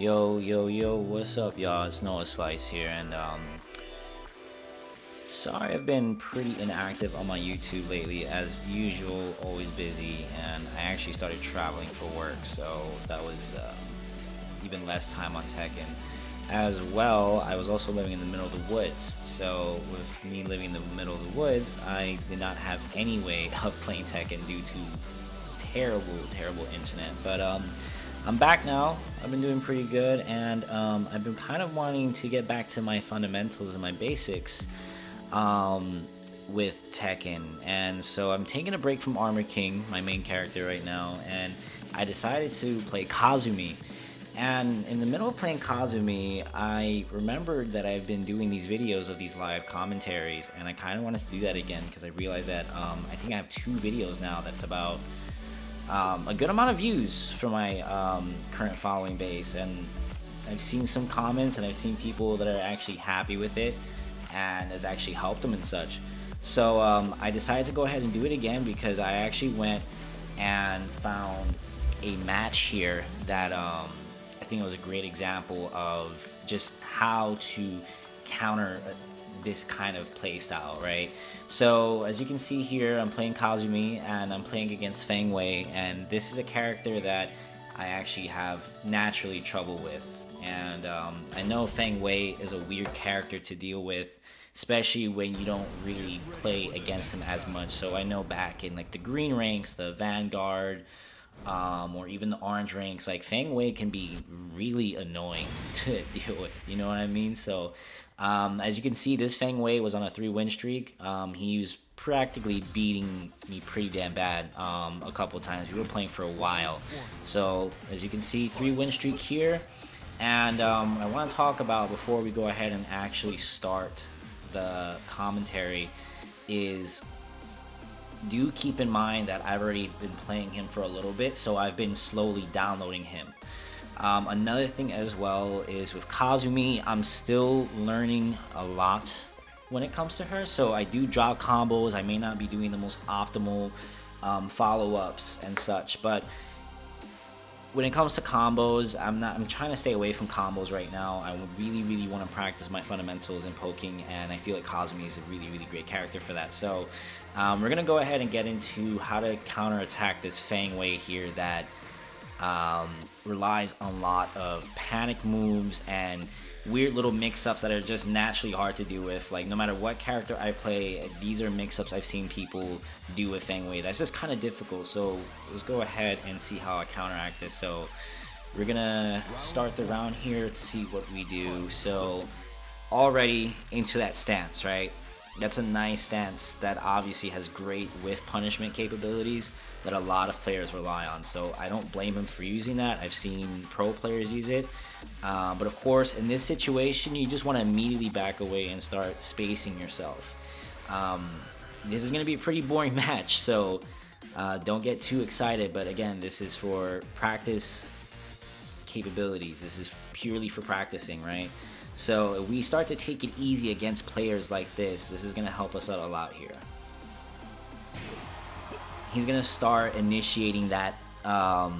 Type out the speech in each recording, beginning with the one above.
Yo, what's up, y'all? It's Noah Slice here, and sorry I've been pretty inactive on my YouTube lately. As usual, always busy, and I actually started traveling for work, so that was even less time on Tekken. As well, I was also living in the middle of the woods, so with me living in the middle of the woods, I did not have any way of playing Tekken due to terrible internet. But I'm back now. I've been doing pretty good, and I've been kind of wanting to get back to my fundamentals and my basics with Tekken. And so I'm taking a break from Armor King, my main character right now, and I decided to play Kazumi. And in the middle of playing Kazumi, I remembered that I've been doing these videos of these live commentaries, and I kind of wanted to do that again because I realized that I think I have 2 videos now that's about a good amount of views for my current following base, and I've seen some comments and I've seen people that are actually happy with it and has actually helped them and such. So I decided to go ahead and do it again because I actually went and found a match here that I think it was a great example of just how to counter this kind of play style, right? So as you can see here, I'm playing Kazumi and I'm playing against Feng Wei, and this is a character that I actually have naturally trouble with. And I know Feng Wei is a weird character to deal with, especially when you don't really play against him as much. So I know back in like the green ranks, the Vanguard, or even the orange ranks, like Feng Wei can be really annoying to deal with, you know what I mean? So as you can see, this Feng Wei was on a 3-win streak. He was practically beating me pretty damn bad a couple times. We were playing for a while. So as you can see, 3-win streak here. And I want to talk about, before we go ahead and actually start the commentary, is do keep in mind that I've already been playing him for a little bit, so I've been slowly downloading him. Another thing as well is with Kazumi, I'm still learning a lot when it comes to her, so I do drop combos. I may not be doing the most optimal follow-ups and such, but when it comes to combos, I'm trying to stay away from combos right now. I really want to practice my fundamentals in poking, and I feel like Kazumi is a really great character for that. So we're gonna go ahead and get into how to counterattack this Feng Wei here that relies on a lot of panic moves and weird little mix-ups that are just naturally hard to deal with. Like, no matter what character I play, these are mix-ups I've seen people do with Feng Wei. That's just kind of difficult. So let's go ahead and see how I counteract this. So we're gonna start the round here. Let's see what we do. So already into that stance, right? That's a nice stance that obviously has great whiff punishment capabilities that a lot of players rely on. So I don't blame him for using that. I've seen pro players use it. But of course, in this situation, you just want to immediately back away and start spacing yourself. This is going to be a pretty boring match, so don't get too excited. But again, this is for practice capabilities. This is purely for practicing, right? So if we start to take it easy against players like this is going to help us out a lot here. He's going to start initiating that, I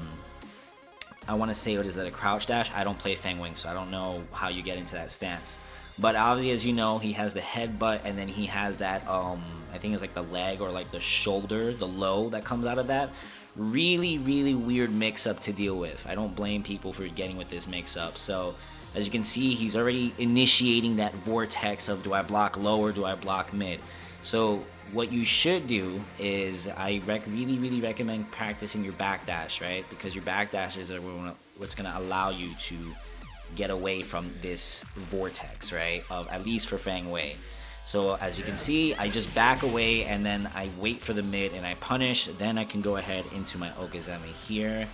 want to say, what is that, a crouch dash? I don't play Feng Wei, so I don't know how you get into that stance. But obviously, as you know, he has the headbutt, and then he has that, I think it's like the leg or like the shoulder, the low that comes out of that. Really weird mix-up to deal with. I don't blame people for getting with this mix-up. So as you can see, he's already initiating that vortex of, do I block low or do I block mid? So what you should do is, I really recommend practicing your backdash, right? Because your backdashes are what's going to allow you to get away from this vortex, right? At least for Feng Wei. So as you can see, I just back away and then I wait for the mid and I punish. Then I can go ahead into my Okizeme here.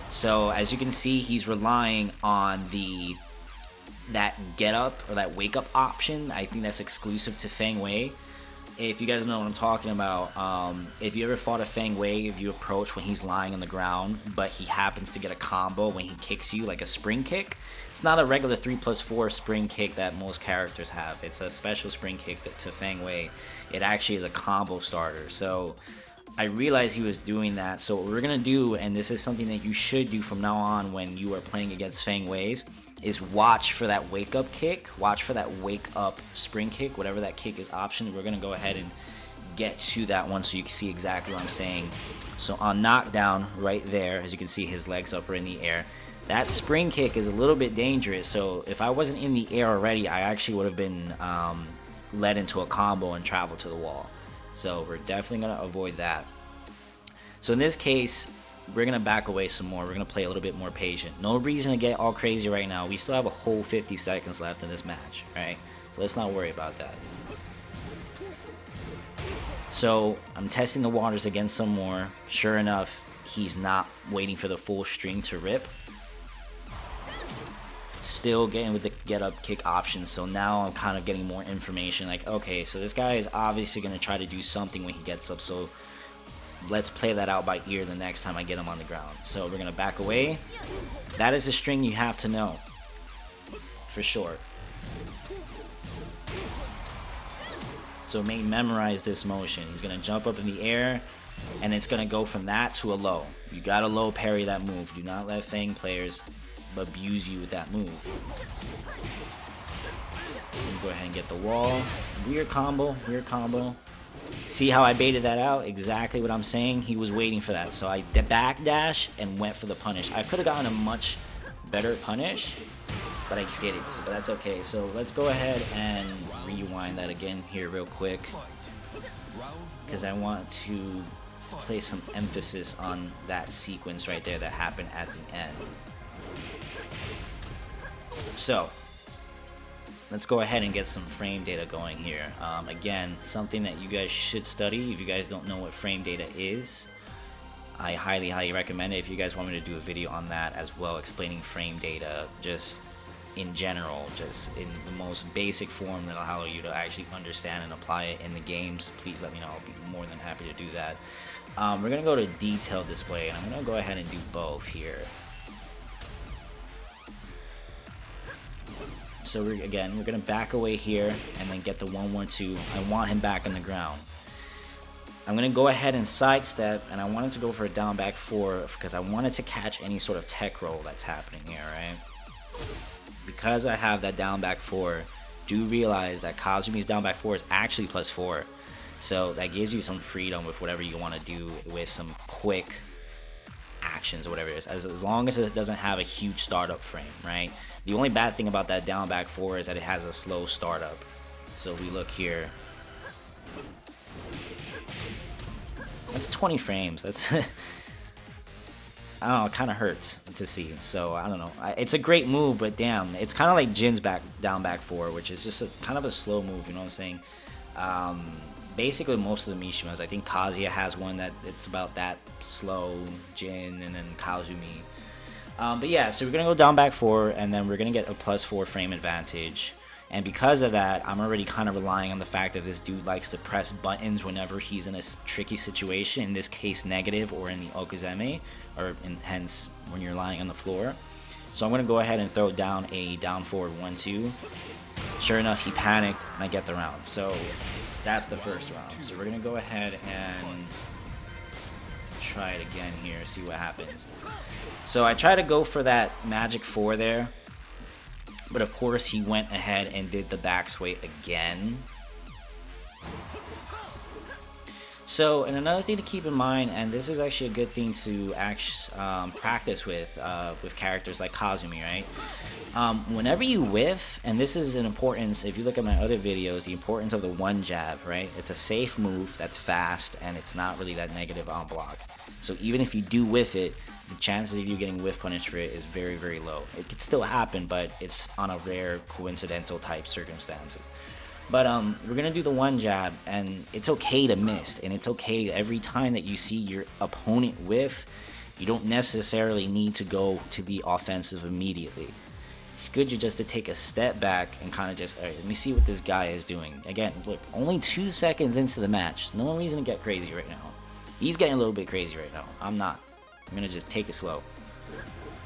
So as you can see, he's relying on that get up or that wake up option. I think that's exclusive to Feng Wei. If you guys know what I'm talking about, if you ever fought a Feng Wei, if you approach when he's lying on the ground, but he happens to get a combo when he kicks you, like a spring kick, it's not a regular 3+4 spring kick that most characters have. It's a special spring kick to Feng Wei. It actually is a combo starter. So I realized he was doing that. So what we're gonna do, and this is something that you should do from now on when you are playing against Feng Wei's, is watch for that wake up kick, watch for that wake up spring kick, whatever that kick is option. We're gonna go ahead and get to that one so you can see exactly what I'm saying. So on knockdown right there, as you can see, his legs up are in the air. That spring kick is a little bit dangerous, so if I wasn't in the air already, I actually would have been led into a combo and traveled to the wall. So we're definitely going to avoid that. So in this case, we're going to back away some more. We're going to play a little bit more patient. No reason to get all crazy right now. We still have a whole 50 seconds left in this match, right? So let's not worry about that. So I'm testing the waters again some more. Sure enough, he's not waiting for the full string to rip. Still getting with the get up kick option, so now I'm kind of getting more information, like, okay, so this guy is obviously going to try to do something when he gets up, so let's play that out by ear the next time I get him on the ground. So we're going to back away. That is a string you have to know for sure. So memorize this motion. He's going to jump up in the air, and it's going to go from that to a low. You got to low parry that move. Do not let Feng players abuse you with that move. Go ahead and get the wall. Weird combo, weird combo. See how I baited that out? Exactly what I'm saying. He was waiting for that. So I backdash and went for the punish. I could have gotten a much better punish, but I didn't. So that's okay. So let's go ahead and rewind that again here real quick, because I want to place some emphasis on that sequence right there that happened at the end. So let's go ahead and get some frame data going here. Again, something that you guys should study. If you guys don't know what frame data is, I highly recommend it. If you guys want me to do a video on that as well, explaining frame data just in general, just in the most basic form that'll allow you to actually understand and apply it in the games, please let me know. I'll be more than happy to do that. We're gonna go to detail display, and I'm gonna go ahead and do both here. So we're going to back away here and then get the 1-1-2. I want him back on the ground. I'm going to go ahead and sidestep, and I wanted to go for a down back 4 because I wanted to catch any sort of tech roll that's happening here, right? Because I have that down back 4, do realize that Kazumi's down back 4 is actually +4. So that gives you some freedom with whatever you want to do with some quick actions or whatever it is, as long as it doesn't have a huge startup frame, right? The only bad thing about that down back 4 is that it has a slow startup. So if we look here, that's 20 frames. That's I don't know, it kind of hurts to see. So I don't know. It's a great move, but damn, it's kind of like Jin's down back 4, which is just kind of a slow move. You know what I'm saying? Basically, most of the Mishimas, I think Kazuya has one that it's about that slow, Jin, and then Kazumi. But yeah, so we're going to go down back 4, and then we're going to get a +4 frame advantage. And because of that, I'm already kind of relying on the fact that this dude likes to press buttons whenever he's in a tricky situation, in this case negative, or in the okuzeme, or hence when you're lying on the floor. So I'm going to go ahead and throw down a down forward 1-2. Sure enough, he panicked, and I get the round. So that's the first round. So we're going to go ahead and try it again here, see what happens. So I try to go for that magic 4 there, but of course he went ahead and did the back sway again. So, and another thing to keep in mind, and this is actually a good thing to practice with characters like Kazumi, right? Whenever you whiff, and this is an importance, if you look at my other videos, the importance of the 1 jab, right? It's a safe move that's fast, and it's not really that negative on block. So even if you do whiff it, the chances of you getting whiff punished for it is very low. It could still happen, but it's on a rare coincidental type circumstances. But we're gonna do the 1 jab, and it's okay to miss, and it's okay every time that you see your opponent whiff. You don't necessarily need to go to the offensive immediately. It's good just to take a step back and kind of just, all right, let me see what this guy is doing. Again, look, only 2 seconds into the match. No reason to get crazy right now. He's getting a little bit crazy right now. I'm not. I'm going to just take it slow.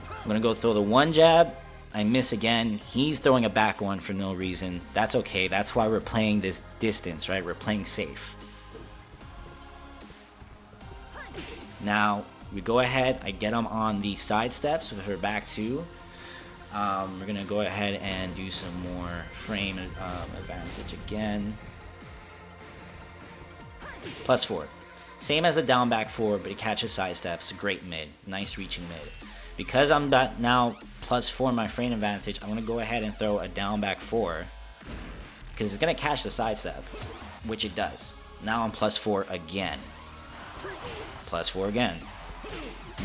I'm going to go throw the 1 jab. I miss again. He's throwing a back 1 for no reason. That's okay. That's why we're playing this distance, right? We're playing safe. Now we go ahead, I get him on the side steps with her back two. We're gonna go ahead and do some more frame advantage again. +4. Same as the down back 4, but it catches side steps. Great mid. Nice reaching mid. Because I'm now +4 my frame advantage, I'm gonna go ahead and throw a down back 4. Because it's gonna catch the side step, which it does. Now I'm +4 again. +4 again.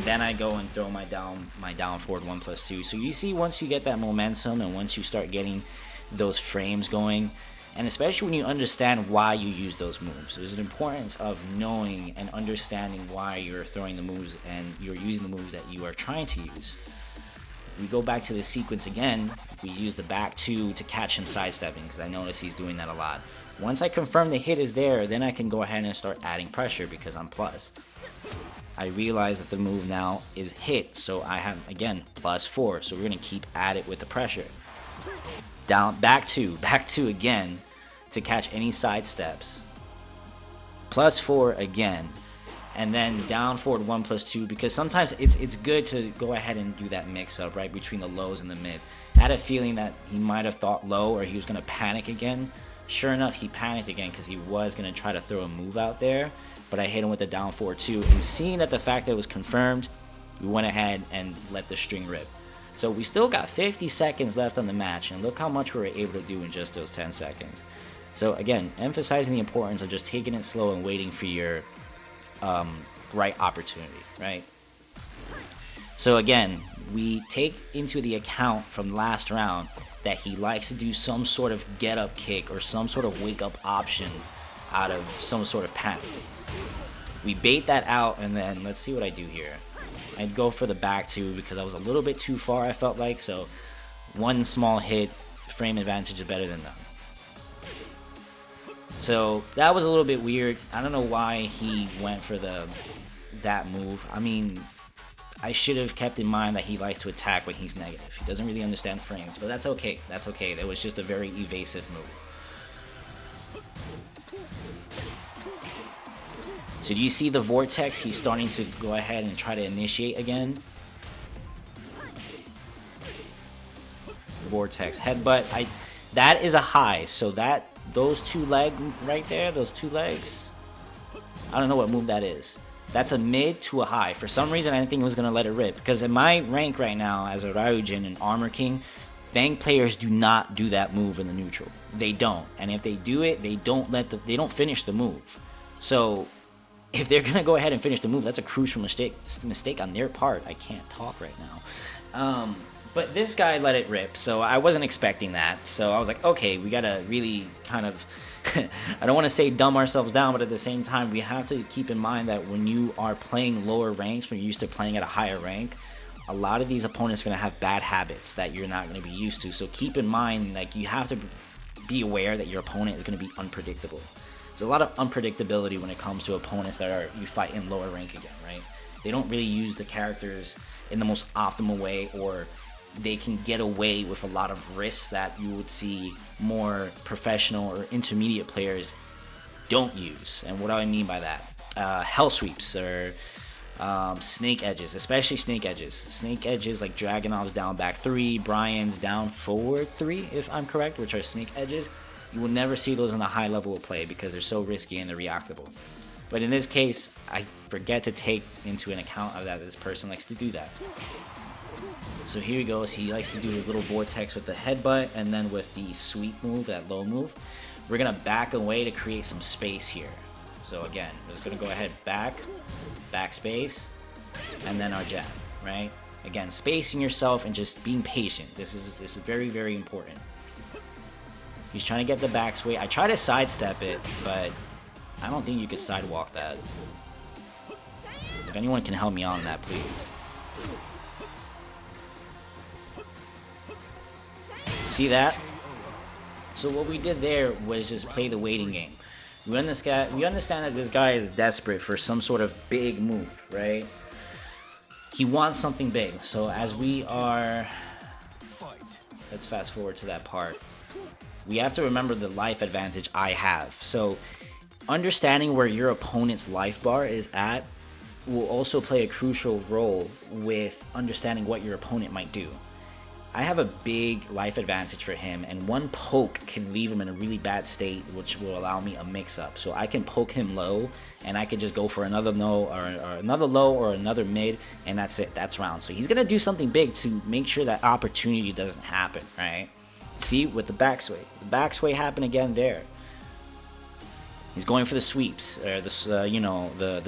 Then I go and throw my down forward 1+2. So you see, once you get that momentum and once you start getting those frames going, and especially when you understand why you use those moves, there's an importance of knowing and understanding why you're throwing the moves and you're using the moves that you are trying to use. We go back to the sequence again. We use the back two to catch him sidestepping, because I notice he's doing that a lot. Once I confirm the hit is there, then I can go ahead and start adding pressure because I'm plus. I realize that the move now is hit, so I have, again, +4. So we're going to keep at it with the pressure. Down, back two again to catch any side steps. +4 again. And then down forward 1+2, because sometimes it's good to go ahead and do that mix up, right, between the lows and the mid. I had a feeling that he might have thought low or he was going to panic again. Sure enough, he panicked again because he was going to try to throw a move out there, but I hit him with the down forward 2. And seeing that the fact that it was confirmed, we went ahead and let the string rip. So we still got 50 seconds left on the match, and look how much we were able to do in just those 10 seconds. So again, emphasizing the importance of just taking it slow and waiting for your right opportunity, right? So again, we take into the account from last round that he likes to do some sort of get up kick or some sort of wake up option out of some sort of panic. We bait that out, and then let's see what I do here. I'd go for the back two because I was a little bit too far, I felt like, so one small hit, frame advantage is better than none. So that was a little bit weird. I don't know why he went for that move. I mean, I should have kept in mind that he likes to attack when he's negative. He doesn't really understand frames, but that's okay. That's okay. That was just a very evasive move. So do you see the vortex? He's starting to go ahead and try to initiate again. Vortex headbutt. That is a high. So those two legs right there, those two legs, I don't know what move that is. That's a mid to a high. For some reason, I didn't think it was going to let it rip. Because in my rank right now, as a Ryujin and Armor King, Feng players do not do that move in the neutral. They don't. And if they do it, they don't finish the move. So if they're going to go ahead and finish the move, that's a crucial mistake on their part. I can't talk right now. But this guy let it rip, so I wasn't expecting that. So I was like, okay, we got to really kind of, I don't want to say dumb ourselves down, but at the same time, we have to keep in mind that when you are playing lower ranks, when you're used to playing at a higher rank, a lot of these opponents are going to have bad habits that you're not going to be used to. So keep in mind, like, you have to be aware that your opponent is going to be unpredictable. There's a lot of unpredictability when it comes to opponents that you fight in lower rank again, right? They don't really use the characters in the most optimal way, or they can get away with a lot of risks that you would see more professional or intermediate players don't use. And what do I mean by that? Hell sweeps or snake edges, especially snake edges. Snake edges like Dragunov's down back 3, Brian's down forward 3, if I'm correct, which are snake edges. You will never see those in a high level of play because they're so risky and they're reactable. But in this case, I forget to take into an account of that this person likes to do that. So here he goes. He likes to do his little vortex with the headbutt, and then with the sweep move, that low move, we're going to back away to create some space here. So again, we're just going to go ahead, back space, and then our jab, right? Again, spacing yourself and just being patient. This is very, very important. He's trying to get the back sway. I try to sidestep it, but I don't think you could sidewalk that. If anyone can help me on that, please. See that? So what we did there was just play the waiting game. We understand that this guy is desperate for some sort of big move, right? He wants something big. So as we are... Let's fast forward to that part. We have to remember the life advantage I have. So understanding where your opponent's life bar is at will also play a crucial role with understanding what your opponent might do. I have a big life advantage for him, and one poke can leave him in a really bad state, which will allow me a mix-up. So I can poke him low, and I can just go for another low or another low or another mid, and that's it. That's round. So he's gonna do something big to make sure that opportunity doesn't happen, right? See, with the backsway. The backsway happened again there. He's going for the sweeps, or the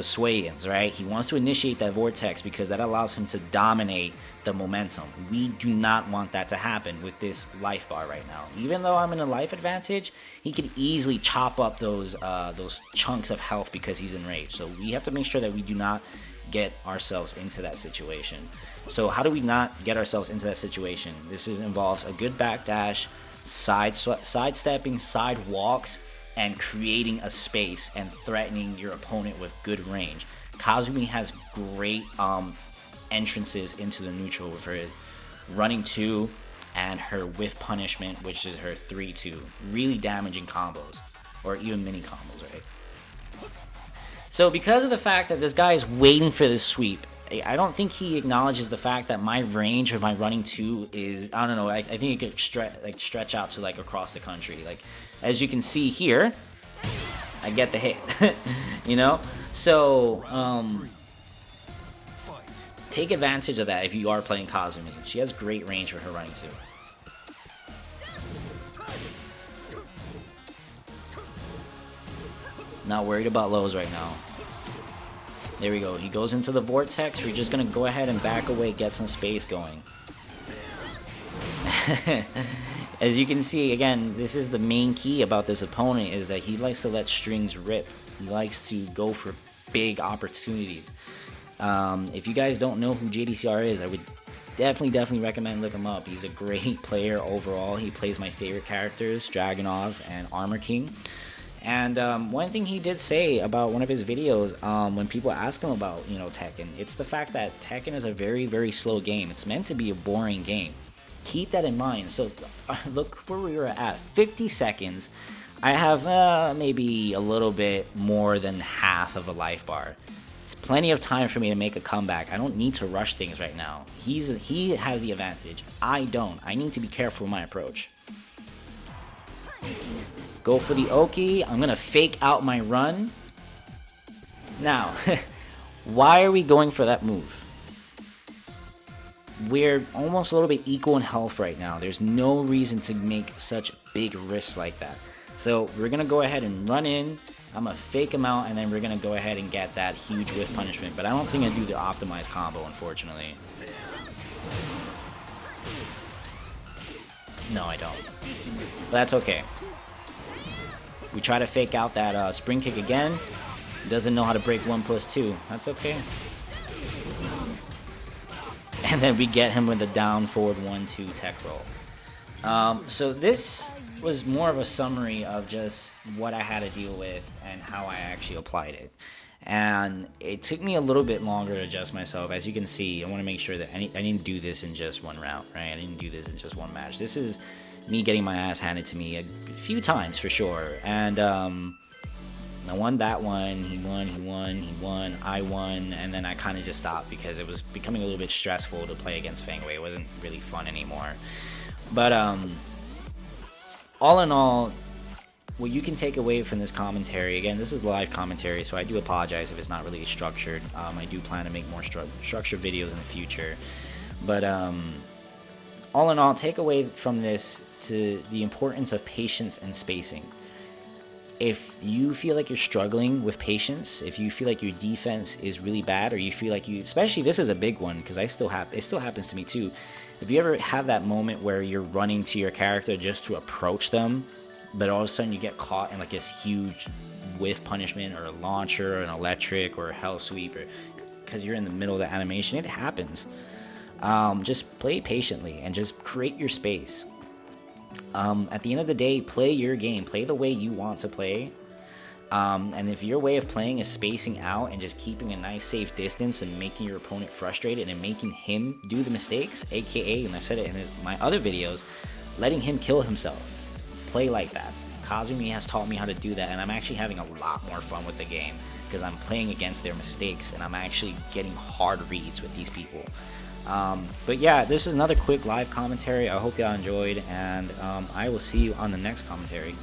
sway-ins, right? He wants to initiate that vortex because that allows him to dominate the momentum. We do not want that to happen with this life bar right now. Even though I'm in a life advantage, he could easily chop up those chunks of health because he's enraged. So we have to make sure that we do not get ourselves into that situation. So how do we not get ourselves into that situation? This involves a good backdash, sidestepping, side walks, and creating a space and threatening your opponent with good range. Kazumi has great entrances into the neutral with her running 2 and her whiff punishment, which is her 3-2. Really damaging combos, or even mini combos, right? So because of the fact that this guy is waiting for this sweep, I don't think he acknowledges the fact that my range with my running 2 is, I don't know, I think it could stretch out to like across the country. Like, as you can see here, I get the hit, you know? So, take advantage of that if you are playing Kazumi. She has great range with her running 2. Not worried about lows right now. There we go. He goes into the vortex. We're just going to go ahead and back away, get some space going. As you can see, again, this is the main key about this opponent, is that he likes to let strings rip. He likes to go for big opportunities. If you guys don't know who JDCR is, I would definitely recommend look him up. He's a great player overall. He plays my favorite characters, Dragunov and Armor King. And one thing he did say about one of his videos, when people ask him about, Tekken, it's the fact that Tekken is a very slow game. It's meant to be a boring game. Keep that in mind. So look where we were at. 50 seconds. I have maybe a little bit more than half of a life bar. It's plenty of time for me to make a comeback. I don't need to rush things right now. He has the advantage. I don't. I need to be careful with my approach. Go for the Oki. I'm going to fake out my run. Now, why are we going for that move? We're almost a little bit equal in health right now. There's no reason to make such big risks like that. So we're going to go ahead and run in. I'm going to fake him out, and then we're going to go ahead and get that huge whiff punishment. But I don't think I do the optimized combo, unfortunately. No, I don't. But that's okay. We try to fake out that spring kick again. Doesn't know how to break 1+2. That's okay. And then we get him with a down forward 1-2 tech roll. So this was more of a summary of just what I had to deal with and how I actually applied it. And it took me a little bit longer to adjust myself. As you can see, I want to make sure that I didn't do this in just one round, right? I didn't do this in just one match. This is me getting my ass handed to me a few times for sure. And I won that one, he won, I won, and then I kind of just stopped because it was becoming a little bit stressful to play against Feng Wei. It wasn't really fun anymore. But all in all, what you can take away from this commentary, again, this is live commentary, so I do apologize if it's not really structured. I do plan to make more structured videos in the future. But all in all, take away from this to the importance of patience and spacing. If you feel like you're struggling with patience, if you feel like your defense is really bad, or you feel like especially this is a big one because it still happens to me too. If you ever have that moment where you're running to your character just to approach them, but all of a sudden you get caught in like this huge whiff punishment or a launcher or an electric or a hell sweep, or because you're in the middle of the animation, it happens. Just play patiently and just create your space. At the end of the day, play your game. Play the way you want to play. And if your way of playing is spacing out and just keeping a nice safe distance and making your opponent frustrated and making him do the mistakes, aka, and I've said it in my other videos, letting him kill himself. Play like that. Kazumi has taught me how to do that, and I'm actually having a lot more fun with the game. because I'm playing against their mistakes and I'm actually getting hard reads with these people. But yeah, this is another quick live commentary. I hope y'all enjoyed, and I will see you on the next commentary.